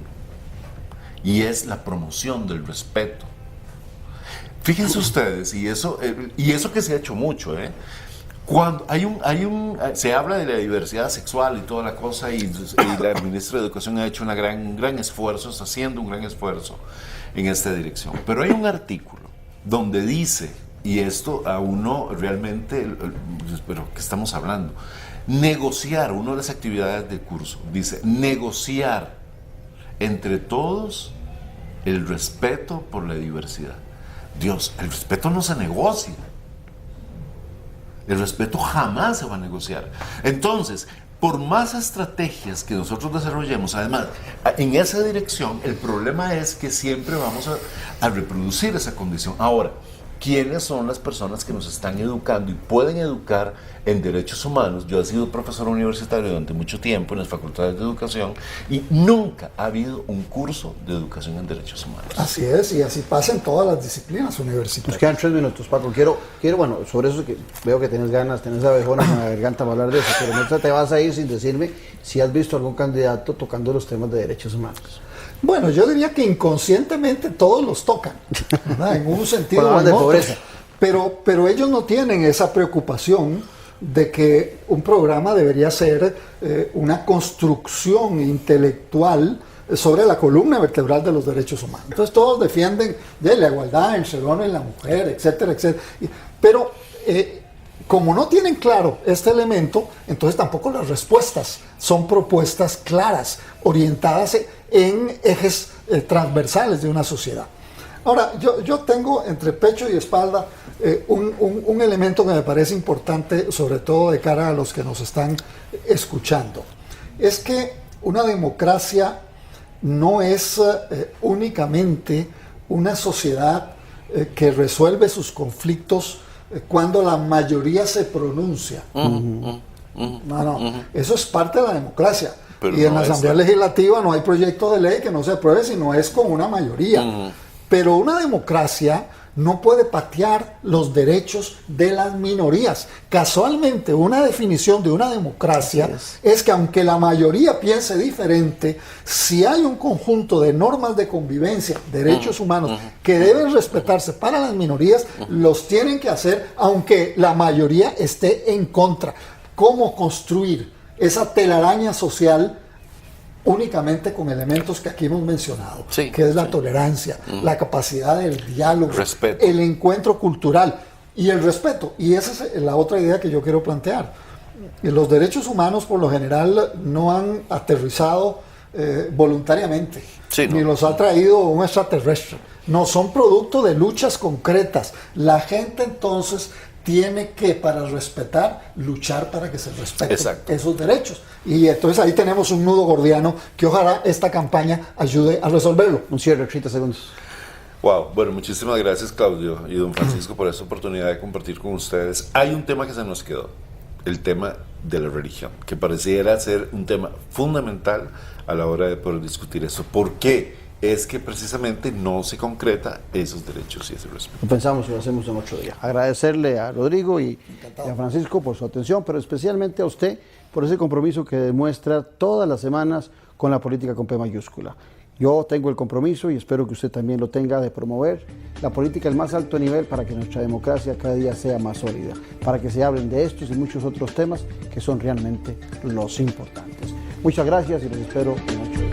y es la promoción del respeto. Fíjense ustedes, y eso que se ha hecho mucho, cuando se habla de la diversidad sexual y toda la cosa, y la ministra de Educación ha hecho un gran esfuerzo, está haciendo un gran esfuerzo en esta dirección, pero hay un artículo donde dice, y esto a uno realmente, pero ¿qué estamos hablando? Negociar, una de las actividades del curso, dice, negociar entre todos el respeto por la diversidad. Dios, el respeto no se negocia. El respeto jamás se va a negociar. Entonces, por más estrategias que nosotros desarrollemos, además, en esa dirección, el problema es que siempre vamos a reproducir esa condición. Ahora, ¿quiénes son las personas que nos están educando y pueden educar en derechos humanos? Yo he sido profesor universitario durante mucho tiempo en las facultades de educación y nunca ha habido un curso de educación en derechos humanos. Así es, y así pasa en todas las disciplinas universitarias. Nos quedan 3 minutos, Paco. Quiero, bueno, sobre eso que veo que tenés ganas, tenés abejonas en la garganta para hablar de eso, pero no te vas a ir sin decirme si has visto algún candidato tocando los temas de derechos humanos. Bueno, yo diría que inconscientemente todos los tocan, ¿verdad? En un sentido o en otro, pero ellos no tienen esa preocupación de que un programa debería ser una construcción intelectual sobre la columna vertebral de los derechos humanos. Entonces todos defienden de la igualdad entre el hombre y la mujer, etcétera, etcétera. Pero como no tienen claro este elemento, entonces tampoco las respuestas son propuestas claras, orientadas en ejes transversales de una sociedad. Ahora, yo tengo entre pecho y espalda un elemento que me parece importante, sobre todo de cara a los que nos están escuchando. Es que una democracia no es únicamente una sociedad que resuelve sus conflictos cuando la mayoría se pronuncia. No, eso es parte de la democracia. Pero y en la Asamblea Legislativa no hay proyecto de ley que no se apruebe si no es con una mayoría. Pero una democracia no puede patear los derechos de las minorías. Casualmente, una definición de una democracia es que aunque la mayoría piense diferente, si hay un conjunto de normas de convivencia, derechos humanos, que deben respetarse para las minorías, los tienen que hacer aunque la mayoría esté en contra. ¿Cómo construir esa telaraña social? Únicamente con elementos que aquí hemos mencionado, que es la tolerancia, la capacidad del diálogo, el encuentro cultural y el respeto. Y esa es la otra idea que yo quiero plantear. Los derechos humanos por lo general no han aterrizado voluntariamente, ni los ha traído un extraterrestre. No, son producto de luchas concretas. La gente entonces tiene que, para respetar, luchar para que se respeten esos derechos. Y entonces ahí tenemos un nudo gordiano que ojalá esta campaña ayude a resolverlo. Un cierre, 30 segundos. Wow, bueno, muchísimas gracias, Claudio y don Francisco, por esta oportunidad de compartir con ustedes. Hay un tema que se nos quedó, el tema de la religión, que pareciera ser un tema fundamental a la hora de poder discutir eso. ¿Por qué? Es que precisamente no se concreta esos derechos y ese respeto. Lo pensamos y lo hacemos en otro día. Agradecerle a Rodrigo y a Francisco por su atención, pero especialmente a usted por ese compromiso que demuestra todas las semanas con la política con P mayúscula. Yo tengo el compromiso y espero que usted también lo tenga de promover la política al más alto nivel para que nuestra democracia cada día sea más sólida, para que se hablen de estos y muchos otros temas que son realmente los importantes. Muchas gracias y los espero en 8 días.